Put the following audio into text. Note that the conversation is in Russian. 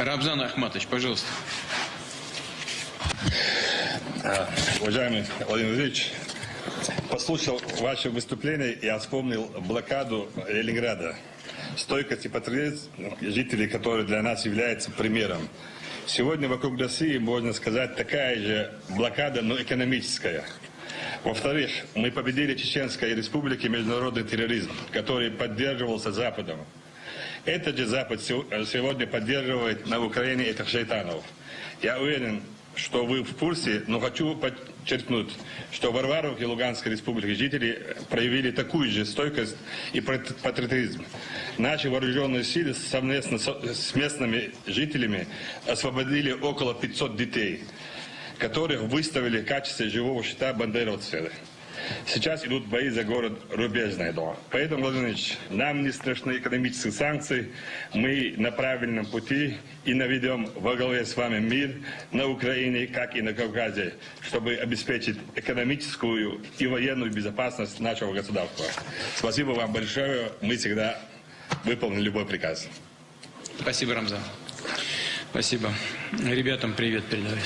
Рамзан Ахматович, пожалуйста. Уважаемый Владимир Владимирович, послушал ваше выступление, я вспомнил блокаду Ленинграда. Стойкость и патриотизм жителей, которые для нас являются примером. Сегодня вокруг России, можно сказать, такая же блокада, но экономическая. Во-вторых, мы победили в Чеченской республике международный терроризм, который поддерживался Западом. Этот же Запад сегодня поддерживает на Украине этих шайтанов. Я уверен, что вы в курсе, но хочу подчеркнуть, что в Варваровке Луганской республики жители проявили такую же стойкость и патриотизм. Наши вооруженные силы совместно с местными жителями освободили около 500 детей, которых выставили в качестве живого щита бандеровцы. Сейчас идут бои за город Рубежное. Поэтому, Владимир Владимирович, нам не страшны экономические санкции. Мы на правильном пути и наведем во главе с вами мир на Украине, как и на Кавказе, чтобы обеспечить экономическую и военную безопасность нашего государства. Спасибо вам большое. Мы всегда выполним любой приказ. Спасибо, Рамзан. Спасибо. Ребятам привет передавай.